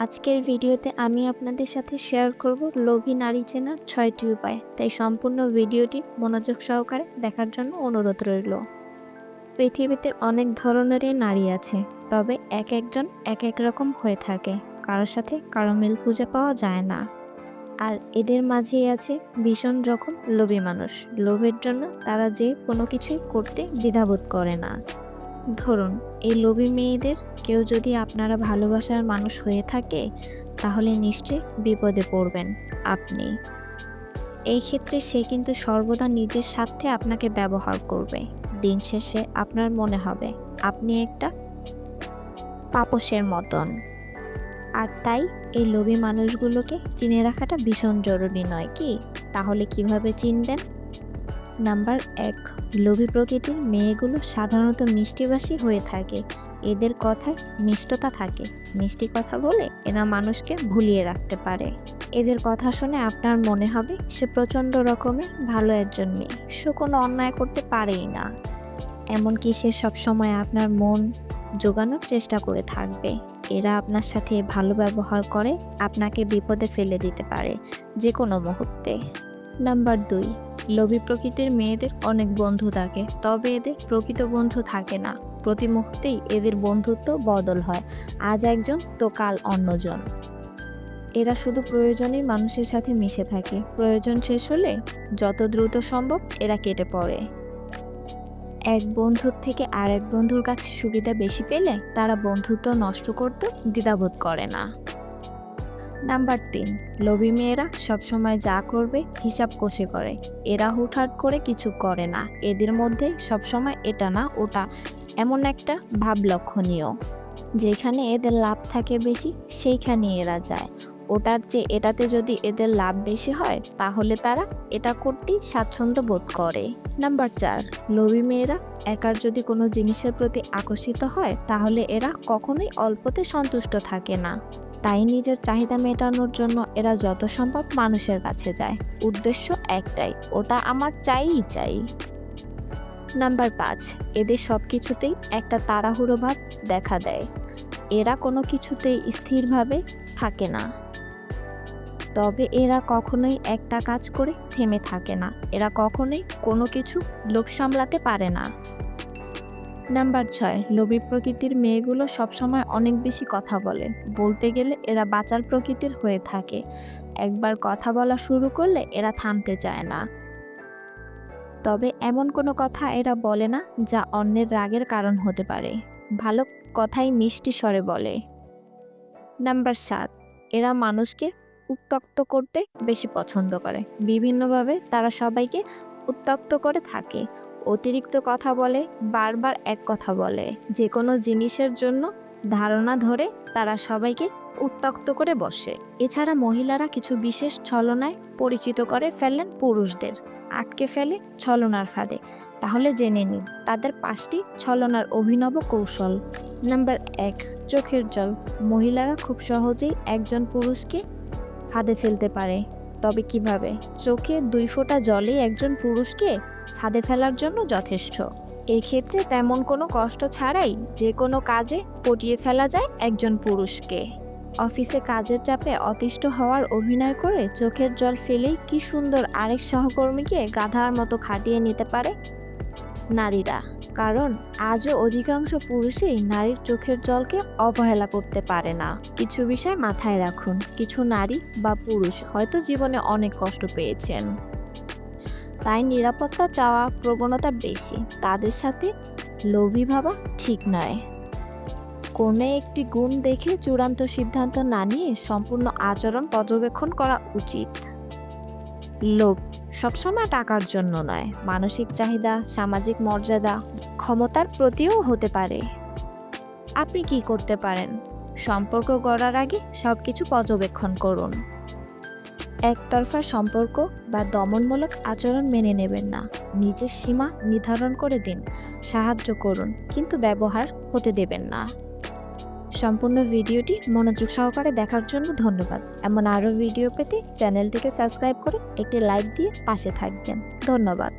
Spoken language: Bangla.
আজকের ভিডিওতে আমি আপনাদের সাথে শেয়ার করব লোভী নারী চেনার ৬টি উপায়। তাই সম্পূর্ণ ভিডিওটি মনোযোগ সহকারে দেখার জন্য অনুরোধ রইল। পৃথিবীতে অনেক ধরনেরই নারী আছে, তবে এক একজন এক এক রকম হয়ে থাকে। কারোর সাথে কারো মিল খুঁজে পাওয়া যায় না। আর এদের মাঝেই আছে ভীষণ রকম লোভী মানুষ। লোভের জন্য তারা যে কোনো কিছুই করতে দ্বিধাবোধ করে না। ধরুন, এই লোভী মেয়েদের কেউ যদি আপনারা ভালোবাসার মানুষ হয়ে থাকে, তাহলে নিশ্চয়ই বিপদে পড়বেন আপনি। এই ক্ষেত্রে সে কিন্তু সর্বদা নিজের স্বার্থে আপনাকে ব্যবহার করবে। দিন শেষে আপনার মনে হবে আপনি একটা পাপোশের মতন। আর তাই এই লোভী মানুষগুলোকে চিনে রাখাটা ভীষণ জরুরি নয় কি? তাহলে কিভাবে চিনবেন? নাম্বার ১, লোভী প্রকৃতির মেয়েগুলো সাধারণত মিষ্টিভাষী হয়ে থাকে। এদের কথায় মিষ্টতা থাকে। মিষ্টি কথা বলে এরা মানুষকে ভুলিয়ে রাখতে পারে। এদের কথা শুনে আপনার মনে হবে সে প্রচণ্ড রকমের ভালো একজন মেয়ে, সে কোনো অন্যায় করতে পারেই না। এমনকি সে সবসময় আপনার মন জোগানোর চেষ্টা করে থাকবে। এরা আপনার সাথে ভালো ব্যবহার করে আপনাকে বিপদে ফেলে দিতে পারে যে কোনো মুহূর্তে। নাম্বার ২, লোভী প্রকৃতির মেয়েদের অনেক বন্ধু থাকে, তবে এদের প্রকৃত বন্ধু থাকে না। প্রতি মুহূর্তেই এদের বন্ধুত্ব বদল হয়। আজ একজন তো কাল অন্যজন। এরা শুধু প্রয়োজনেই মানুষের সাথে মিশে থাকে। প্রয়োজন শেষ হলে যত দ্রুত সম্ভব এরা কেটে পড়ে। এক বন্ধুর থেকে আরেক বন্ধুর কাছে সুবিধা বেশি পেলে তারা বন্ধুত্ব নষ্ট করতে দ্বিধাবোধ করে না। নাম্বার ৩, লোভী মেয়েরা সবসময় যা করবে হিসাব কষে করে। এরা হুটহাট করে কিছু করে না। এদের মধ্যে সবসময় এটা না ওটা এমন একটা ভাব লক্ষণীয়। যেখানে এদের লাভ থাকে বেশি সেইখানে এরা যায়। ওটার চেয়ে এটাতে যদি এদের লাভ বেশি হয় তাহলে তারা এটা করতেই স্বাচ্ছন্দ্য বোধ করে। নাম্বার ৪, লোভী মেয়েরা একার যদি কোনো জিনিসের প্রতি আকর্ষিত হয় তাহলে এরা কখনোই অল্পতে সন্তুষ্ট থাকে না। তাই নিজের চাহিদা মেটানোর জন্য এরা যত সম্ভব মানুষের কাছে যায়। উদ্দেশ্য একটাই, ওটা আমার চাইই চাই। নাম্বার ৫, এদের সব কিছুতেই একটা তাড়াহুড়ো ভাব দেখা দেয়। এরা কোনো কিছুতেই স্থিরভাবে থাকে না। তবে এরা কখনোই একটা কাজ করে থেমে থাকে না। এরা কখনোই কোনো কিছু লোভ সামলাতে পারে না। নাম্বার ৬, লোভী প্রকৃতির মেয়েগুলো সবসময় অনেক বেশি কথা বলে। বলতে গেলে এরা বাচাল প্রকৃতির হয়ে থাকে। একবার কথা বলা শুরু করলে এরা থামতে চায় না। তবে এমন কোনো কথা এরা বলে না যা অন্যের রাগের কারণ হতে পারে। ভালো কথাই মিষ্টি স্বরে বলে। নাম্বার ৭, এরা মানুষকে উত্ত্যক্ত করতে বেশি পছন্দ করে। বিভিন্নভাবে তারা সবাইকে উত্ত্যক্ত করে থাকে। অতিরিক্ত কথা বলে, বারবার এক কথা বলে। যে কোনো জিনিসের জন্য ধারণা ধরে তারা সবাইকে উত্ত্যক্ত করে বসে। এছাড়া মহিলারা কিছু বিশেষ ছলনায় পরিচিত করে ফেলেন পুরুষদের, আটকে ফেলে ছলনার ফাঁদে। তাহলে জেনে নিন তাদের ৫টি ছলনার অভিনব কৌশল। নাম্বার ১, চোখের জল। মহিলারা খুব সহজেই একজন পুরুষকে ফাঁদে ফেলতে পারে। তবে কিভাবে? চোখে ২ ফোঁটা জলই একজন পুরুষকে ফাঁদে ফেলার জন্য যথেষ্ট। এই ক্ষেত্রে তেমন কোনো কষ্ট ছাড়াই যে কোনো কাজে পটিয়ে ফেলা যায় একজন পুরুষকে। অফিসে কাজের চাপে অতিষ্ঠ হওয়ার অভিনয় করে চোখের জল ফেলেই কি সুন্দর আরেক সহকর্মীকে গাধার মতো খাটিয়ে নিতে পারে নারীরা। কারণ আজও অধিকাংশ পুরুষই নারীর চোখের জলকে অবহেলা করতে পারে না। কিছু বিষয় মাথায় রাখুন, কিছু নারী বা পুরুষ হয়তো জীবনে অনেক কষ্ট পেয়েছেন, তাই নিরাপত্তা চাওয়া প্রবণতা বেশি। তাদের সাথে লোভী ভাবা ঠিক নয়। কোনো একটি গুণ দেখে চূড়ান্ত সিদ্ধান্ত না নিয়ে সম্পূর্ণ আচরণ পর্যবেক্ষণ করা উচিত। লোভ সবসময় টাকার জন্য নয়, মানসিক চাহিদা, সামাজিক মর্যাদা, ক্ষমতার প্রতিও হতে পারে। আপনি কি করতে পারেন? সম্পর্ক গড়ার আগে সবকিছু পর্যবেক্ষণ করুন। একতরফা সম্পর্ক বা দমনমূলক আচরণ মেনে নেবেন না। নিজের সীমা নির্ধারণ করে দিন। সাহায্য করুন, কিন্তু ব্যবহার হতে দেবেন না। সম্পূর্ণ ভিডিওটি মনোযোগ সহকারে দেখার জন্য ধন্যবাদ। এমন আরও ভিডিও পেতে চ্যানেলটিকে সাবস্ক্রাইব করে একটি লাইক দিয়ে পাশে থাকবেন। ধন্যবাদ।